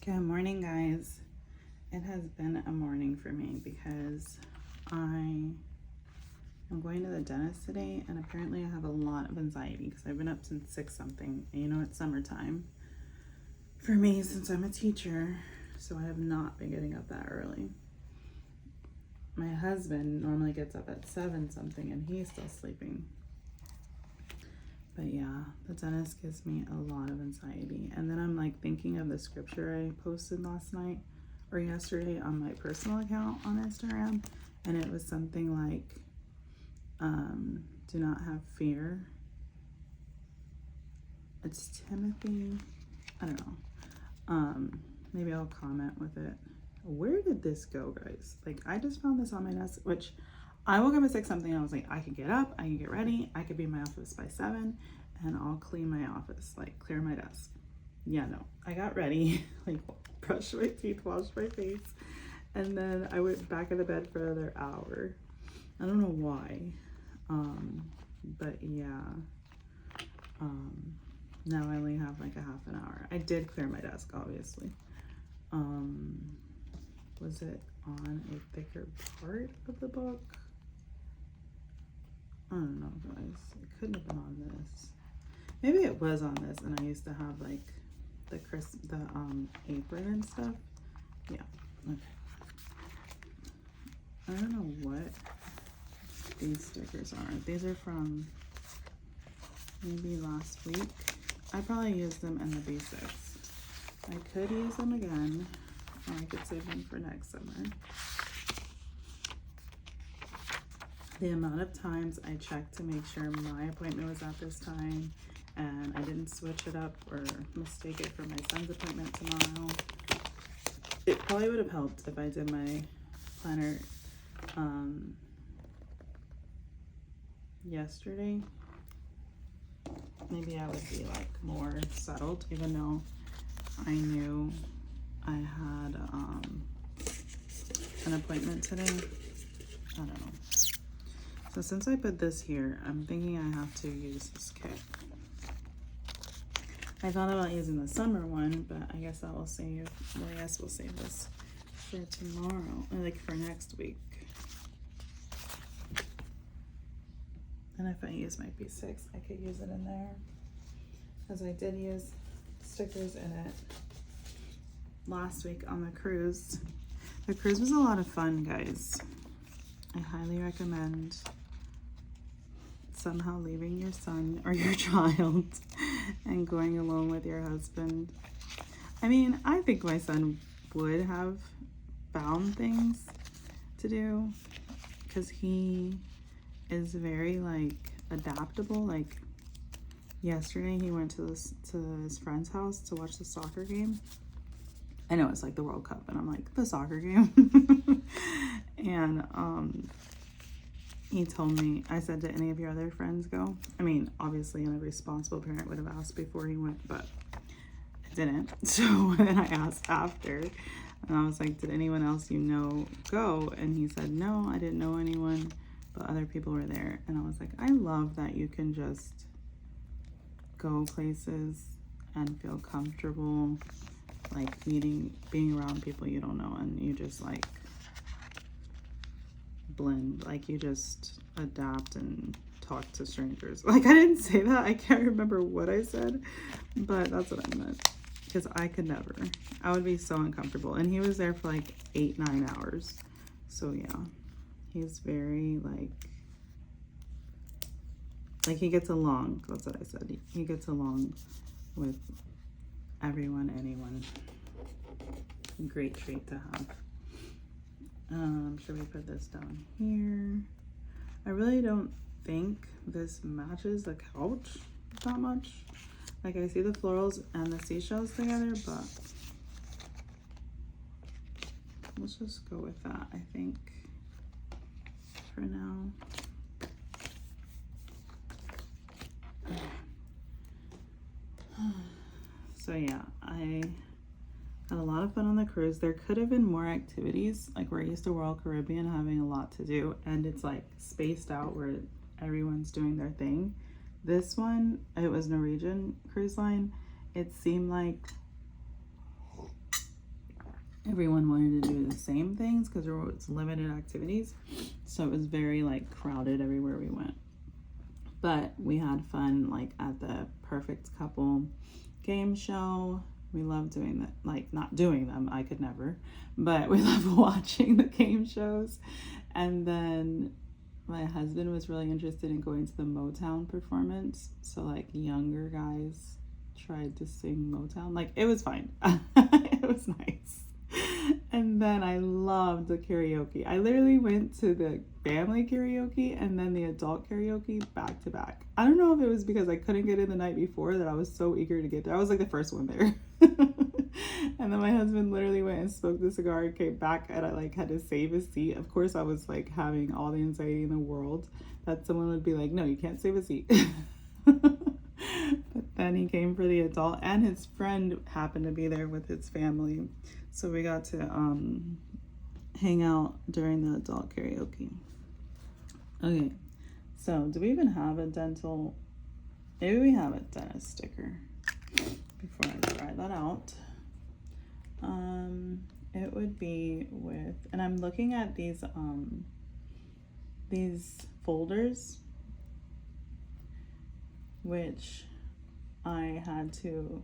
Good morning, guys. It has been a morning for me because I am going to the dentist today, and apparently I have a lot of anxiety because I've been up since 6 something. And you know, it's summertime for me since I'm a teacher, so I have not been getting up that early. My husband normally gets up at 7 something and he's still sleeping. But yeah, the dentist gives me a lot of anxiety. And then I'm like thinking of the scripture I posted last night or yesterday on my personal account on Instagram. And it was something like, do not have fear. It's Timothy. I don't know. Maybe I'll comment with it. Where did this go, guys? Like, I just found this on my desk, which I woke up at 6 something. I was like, I could get up, I can get ready, I could be in my office by 7, and I'll clean my office, like clear my desk. Yeah, no, I got ready, like brushed my teeth, washed my face, and then I went back in the bed for another hour. I don't know why, but yeah. Now I only have like a half an hour. I did clear my desk, obviously. Was it on a thicker part of the book? I don't know, guys. It couldn't have been on this. Maybe it was on this, and I used to have like the apron and stuff. Yeah. Okay. I don't know what these stickers are. These are from maybe last week. I probably used them in the basics. I could use them again, or I could save them for next summer. The amount of times I checked to make sure my appointment was at this time and I didn't switch it up or mistake it for my son's appointment tomorrow. It probably would have helped if I did my planner yesterday. Maybe I would be like more settled, even though I knew I had an appointment today. I don't know. So since I put this here, I'm thinking I have to use this kit. I thought about using the summer one, but I guess that will save, well, I guess we'll save this for tomorrow, or like for next week. And if I use my P6, I could use it in there, because I did use stickers in it last week on the cruise. The cruise was a lot of fun, guys. I highly recommend somehow leaving your son or your child and going alone with your husband. I mean, I think my son would have found things to do because he is very like adaptable. Like yesterday he went to his friend's house to watch the soccer game. I know it's like the World Cup, and I'm like, the soccer game. And he told me, I said, did any of your other friends go? I mean, obviously, and a responsible parent would have asked before he went, but I didn't. So then I asked after, and I was like, did anyone else you know go? And he said, no, I didn't know anyone, but other people were there. And I was like, I love that you can just go places and feel comfortable, like being around people you don't know, and you just like blend, like you just adapt and talk to strangers. Like, I didn't say that, I can't remember what I said, but that's what I meant, because I could never. I would be so uncomfortable. And he was there for like 8-9 hours, so yeah, he's very like he gets along. That's what I said. He gets along with everyone, anyone. Great trait to have. Should we put this down here? I really don't think this matches the couch that much. Like, I see the florals and the seashells together, but let's just go with that, I think, for now. So yeah, I had a lot of fun on the cruise. There could have been more activities. Like, we're used to Royal Caribbean having a lot to do, and it's like spaced out where everyone's doing their thing. This one, it was Norwegian Cruise Line. It seemed like everyone wanted to do the same things because there was limited activities. So it was very like crowded everywhere we went. But we had fun like at the Perfect Couple game show. We love doing that, like not doing them, I could never, but we love watching the game shows. And then my husband was really interested in going to the Motown performance. So like younger guys tried to sing Motown. Like it was fine. It was nice. And then I loved the karaoke. I literally went to the family karaoke and then the adult karaoke back to back. I don't know if it was because I couldn't get in the night before that I was so eager to get there. I was like the first one there. And then my husband literally went and smoked the cigar and came back, and I like had to save his seat. Of course, I was like having all the anxiety in the world that someone would be like, no, you can't save a seat. But then he came for the adult, and his friend happened to be there with his family. So we got to hang out during the adult karaoke. Okay, so do we even have a dental? Maybe we have a dentist sticker before I try that out. It would be with, and I'm looking at these folders, which I had to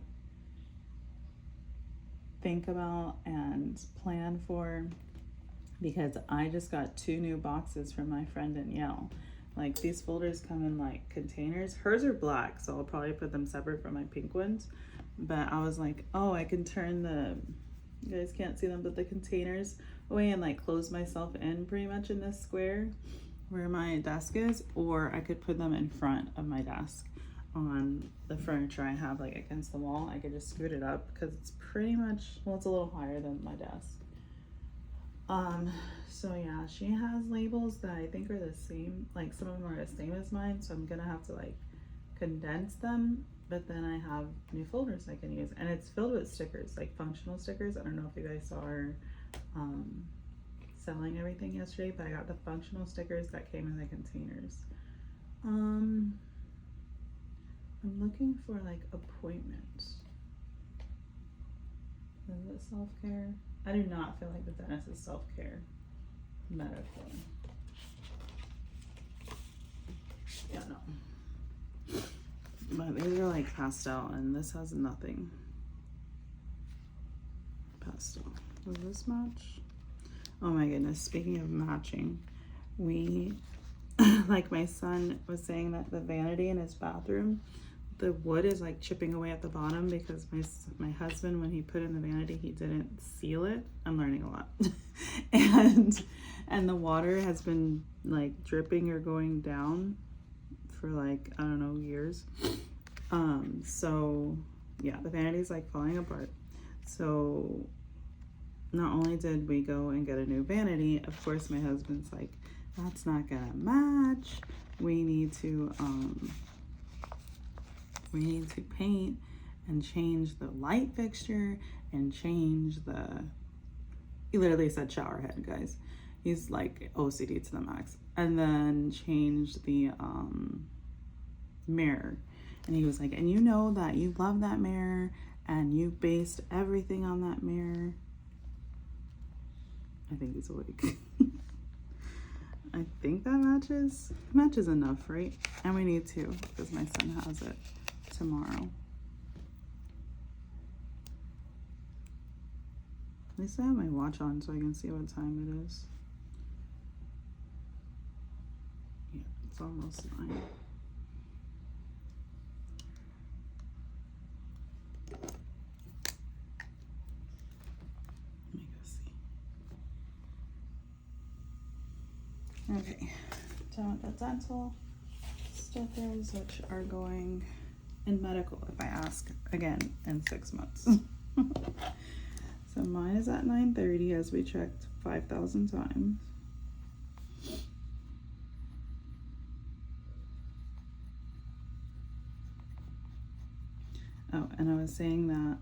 think about and plan for because I just got 2 new boxes from my friend Danielle. Like these folders come in like containers. Hers are black, so I'll probably put them separate from my pink ones. But I was like, oh, I can turn you guys can't see them, but the containers away and like close myself in pretty much in this square where my desk is, or I could put them in front of my desk on the furniture I have like against the wall. I could just scoot it up because it's pretty much, well, it's a little higher than my desk. So yeah, she has labels that I think are the same, like some of them are the same as mine, so I'm gonna have to like condense them, but then I have new folders I can use, and it's filled with stickers, like functional stickers. I don't know if you guys saw her selling everything yesterday, but I got the functional stickers that came in the containers. I'm looking for like appointments. Is it self-care? I do not feel like the dentist is self-care medically. Yeah, no. But these are like pastel, and this has nothing. Pastel. Does this match? Oh my goodness, speaking of matching, we, like my son was saying that the vanity in his bathroom, the wood is like chipping away at the bottom because my husband, when he put in the vanity, he didn't seal it. I'm learning a lot. and the water has been like dripping or going down for like, I don't know, years. So yeah, the vanity is like falling apart. So not only did we go and get a new vanity, of course my husband's like, that's not gonna match. We need to paint and change the light fixture and change he literally said shower head, guys. He's like OCD to the max. And then change the mirror. And he was like, and you know that you love that mirror and you based everything on that mirror. I think he's awake. I think that matches enough, right? And we need to, because my son has it tomorrow. At least I have my watch on so I can see what time it is. Yeah, it's almost 9. Let me go see. Okay, done with the dental stickers, which are going in medical if I ask again in 6 months. So mine is at 9:30 as we checked 5,000 times. Oh, and I was saying that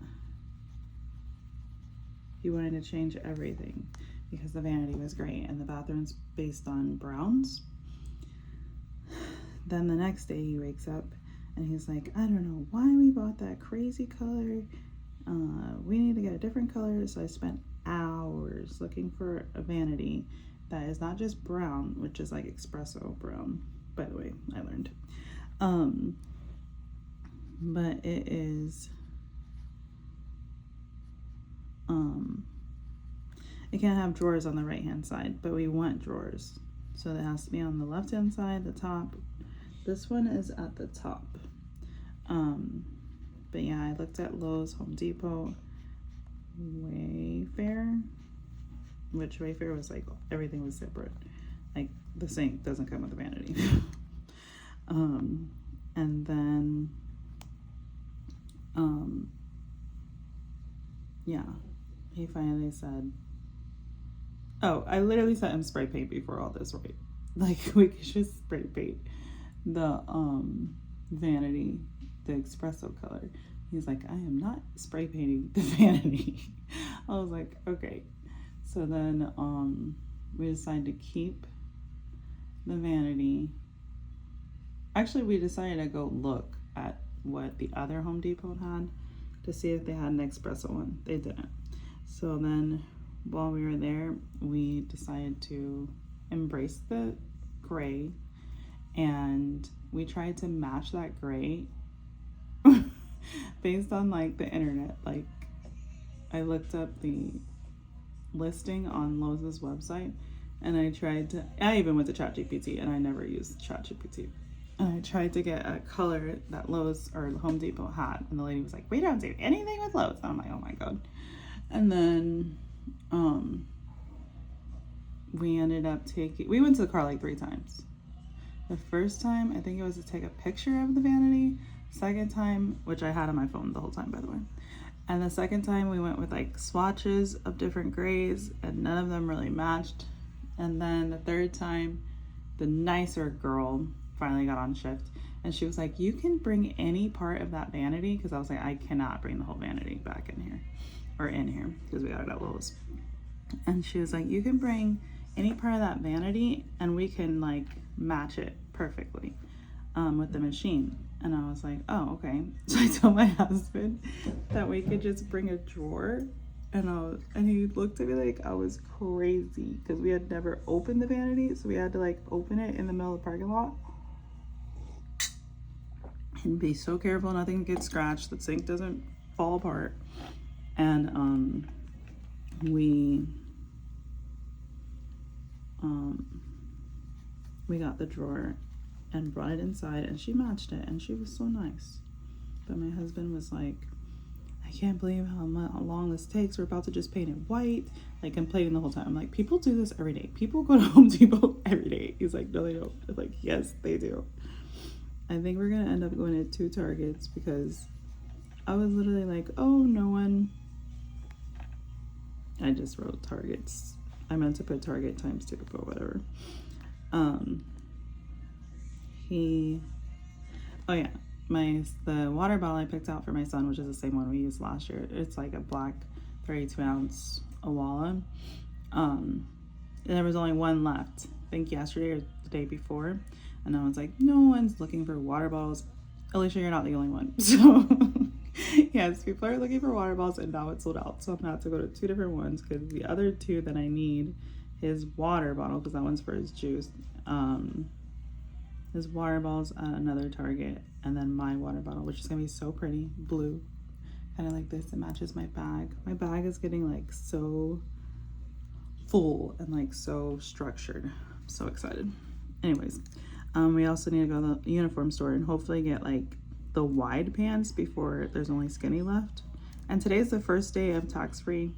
he wanted to change everything because the vanity was great and the bathroom's based on browns. Then the next day he wakes up and he's like, I don't know why we bought that crazy color. We need to get a different color. So I spent hours looking for a vanity that is not just brown, which is like espresso brown, by the way, I learned. But it is, it can't have drawers on the right hand side, but we want drawers. So it has to be on the left hand side, the top. This one is at the top. But yeah, I looked at Lowe's, Home Depot, Wayfair, which Wayfair was like, everything was separate. Like the sink doesn't come with a vanity. And then, yeah, he finally said, oh, I literally sent him spray paint before all this, right? Like we could just spray paint the vanity, the espresso color. He's like, I am not spray painting the vanity. I was like, okay. So then we decided to keep the vanity. Actually, we decided to go look at what the other Home Depot had to see if they had an espresso one. They didn't. So then while we were there, we decided to embrace the gray, and we tried to match that gray based on like the internet. Like I looked up the listing on Lowe's website, and I even went to ChatGPT, and I never used ChatGPT. And I tried to get a color that Lowe's or Home Depot had, and the lady was like, we don't do anything with Lowe's. And I'm like, oh my God. And then we ended up we went to the car like 3 times. The first time, I think it was to take a picture of the vanity. Second time, which I had on my phone the whole time, by the way. And the second time we went with like swatches of different grays, and none of them really matched. And then the third time, the nicer girl finally got on shift, and she was like, you can bring any part of that vanity, because I was like, I cannot bring the whole vanity back in here, or in here, because we got it at Lowe's. And she was like, you can bring any part of that vanity and we can like match it perfectly with the machine. And I was like, oh, okay. So I told my husband that we could just bring a drawer, and he looked at me like I was crazy, because we had never opened the vanity, so we had to like open it in the middle of the parking lot and be so careful nothing gets scratched, the sink doesn't fall apart. And we got the drawer and brought it inside, and she matched it, and she was so nice. But my husband was like, I can't believe how long this takes. We're about to just paint it white. Like, complaining the whole time. I'm like, people do this every day. People go to Home Depot every day. He's like, no, they don't. I'm like, yes, they do. I think we're gonna end up going to 2 Targets, because I was literally like, oh, no one. I just wrote Targets. I meant to put Target times 2, but whatever. Oh yeah, the water bottle I picked out for my son, which is the same one we used last year. It's like a black 32-ounce Awala. There was only one left, I think yesterday or the day before, and I was like, no one's looking for water bottles. Alicia, you're not the only one. So yes, people are looking for water bottles, and now it's sold out. So I'm gonna have to go to 2 different ones, because the other 2 that I need, his water bottle, because that one's for his juice, his water bottle's at another Target, and then my water bottle, which is gonna be so pretty, blue, kind of like this. It matches my bag. My bag is getting like so full and like so structured. I'm so excited. Anyways, we also need to go to the uniform store and hopefully get like the wide pants before there's only skinny left. And today's the first day of tax-free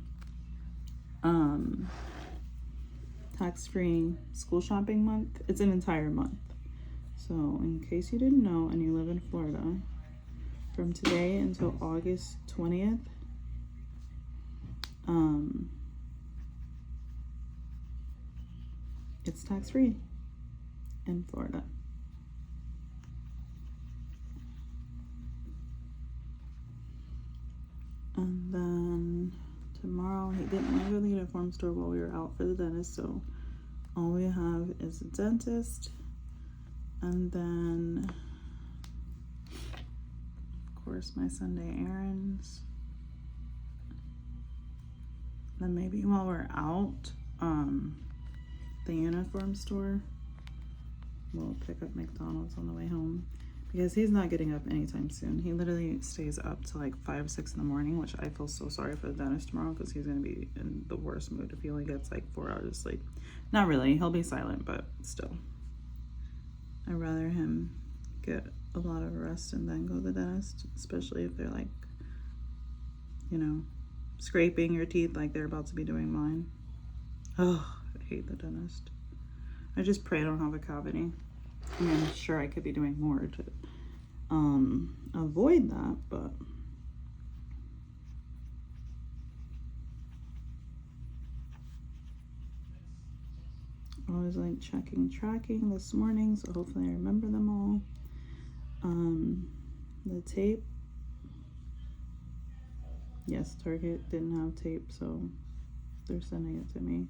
school shopping month. It's an entire month. So in case you didn't know and you live in Florida, from today until August 20th, it's tax-free in Florida. And then tomorrow, he didn't want to go to the uniform store while we were out for the dentist, so all we have is a dentist, and then of course my Sunday errands, Then maybe while we're out, the uniform store, we'll pick up McDonald's on the way home because he's not getting up anytime soon. He literally stays up till like 5, 6 in the morning, which I feel so sorry for the dentist tomorrow because he's gonna be in the worst mood if he only gets like 4 hours of sleep. Not really, he'll be silent, but still. I'd rather him get a lot of rest and then go to the dentist, especially if they're like, you know, scraping your teeth like they're about to be doing mine. Oh, I hate the dentist. I just pray I don't have a cavity. I mean, I'm sure I could be doing more to avoid that, but I was like tracking this morning, so hopefully I remember them all. The tape. Yes, Target didn't have tape, so they're sending it to me.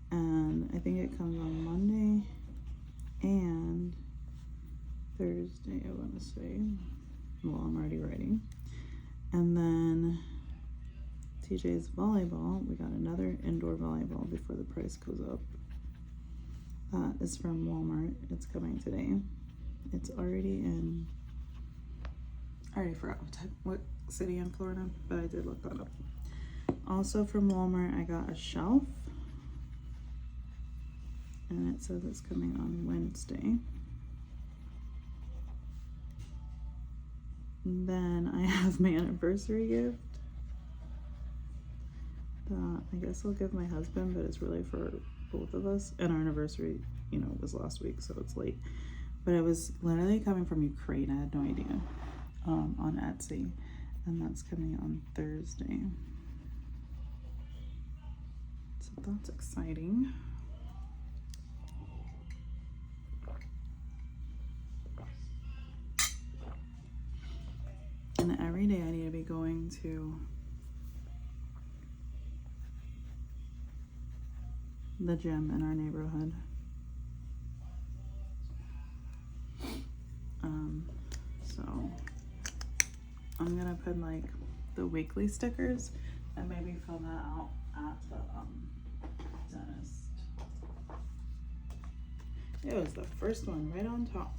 And I think it comes on Monday and Thursday, I want to say. Well, I'm already writing. And then TJ's volleyball. We got another indoor volleyball before the price goes up. That is from Walmart. It's coming today. It's already in, I already forgot what city in Florida, but I did look that up. Also from Walmart, I got a shelf. And it says it's coming on Wednesday. And then I have my anniversary gift that I guess I'll give my husband, but it's really for both of us. And our anniversary, you know, was last week, so it's late. But it was literally coming from Ukraine. I had no idea. On Etsy. And that's coming on Thursday. So that's exciting. And every day I need to be going to the gym in our neighborhood. So I'm gonna put like the weekly stickers and maybe fill that out at the dentist. It was the first one right on top.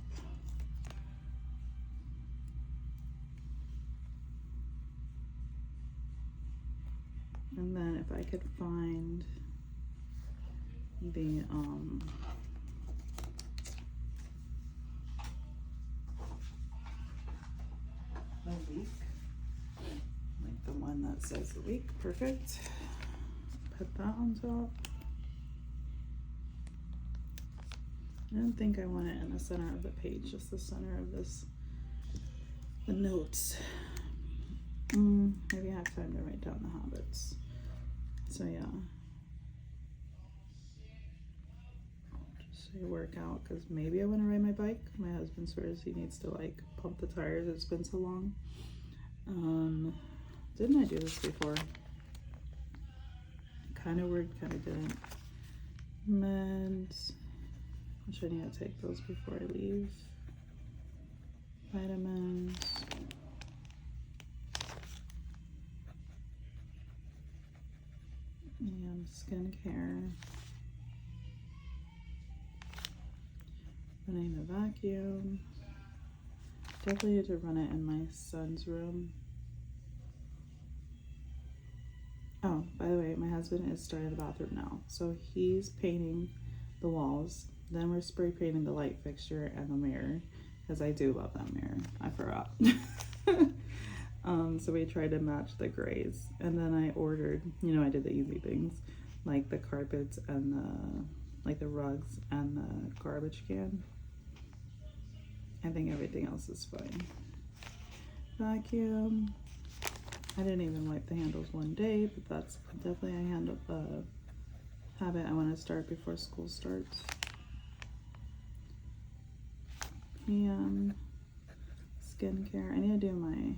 And then if I could find the week, like the one that says the week, perfect. Put that on top. I don't think I want it in the center of the page, just the center of this, the notes. Maybe I have time to write down the habits. So yeah, just say workout because maybe I want to ride my bike. My husband swears he needs to like pump the tires. It's been so long. Didn't I do this before? Kind of weird, kind of didn't. Meds, which I need to take those before I leave. Vitamins. And skincare. Running the vacuum. Definitely need to run it in my son's room. Oh, by the way, my husband is starting the bathroom now. So he's painting the walls. Then we're spray painting the light fixture and the mirror. Because I do love that mirror. I forgot. So we tried to match the grays. And then I ordered, you know, I did the easy things. Like the carpets and the rugs and the garbage can. I think everything else is fine. Vacuum. I didn't even wipe the handles one day, but that's definitely a habit I want to start before school starts. PM. Skincare. I need to do my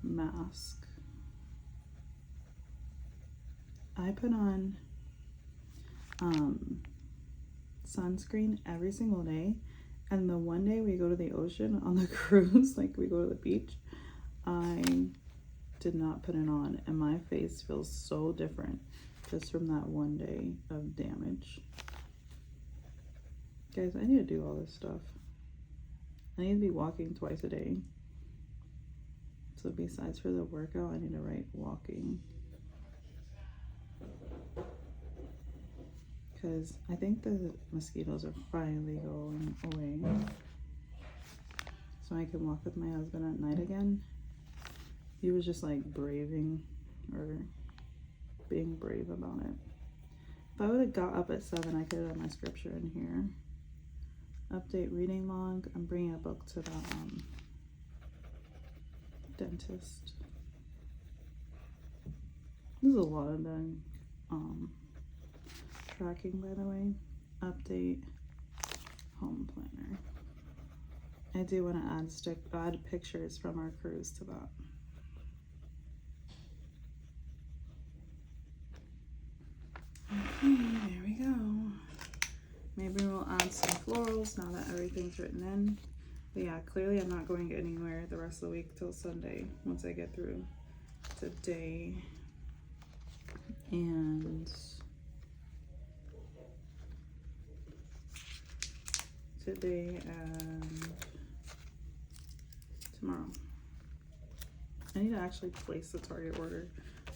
mask. I put on sunscreen every single day, and the one day we go to the ocean on the cruise, like we go to the beach, I did not put it on, and my face feels so different just from that one day of damage. Guys, I need to do all this stuff. I need to be walking twice a day. So besides for the workout, I need to write walking. Because I think the mosquitoes are finally going away. So I can walk with my husband at night again. He was just like braving or being brave about it. If I would have got up at 7, I could have had my scripture in here. Update reading log. I'm bringing a book to the dentist. There's a lot of the tracking, by the way. Update home planner. I do want to add pictures from our cruise to that. Okay, there we go. Maybe we'll add some florals now that everything's written in. But yeah, clearly I'm not going anywhere the rest of the week till Sunday once I get through today and tomorrow. I need to actually place the Target order.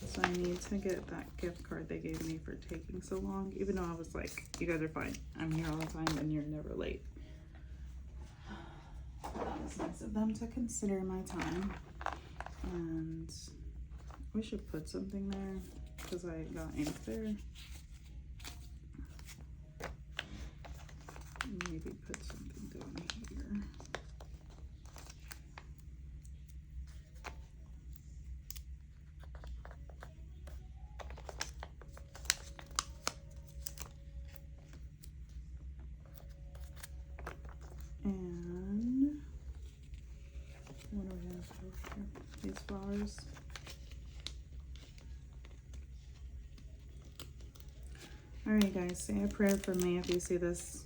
So I need to get that gift card they gave me for taking so long, even though I was like, you guys are fine. I'm here all the time and you're never late. That was nice of them to consider my time. And we should put something there because I got ink there. Maybe put something down here. And what do we have here? These flowers. All right, guys, say a prayer for me if you see this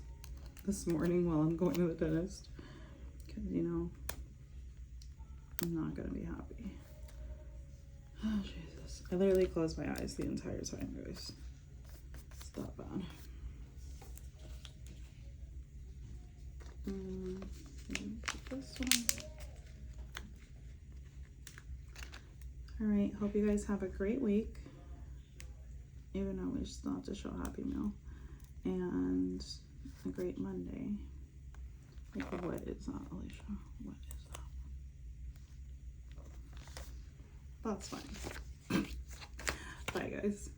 morning while I'm going to the dentist, because you know I'm not gonna be happy. Oh Jesus! I literally closed my eyes the entire time, guys. It's that bad. This one. All right. Hope you guys have a great week. Even though we still have to show Happy Meal, and a great Monday. Like, what is that, Alicia? What is that? That's fine. Bye, guys.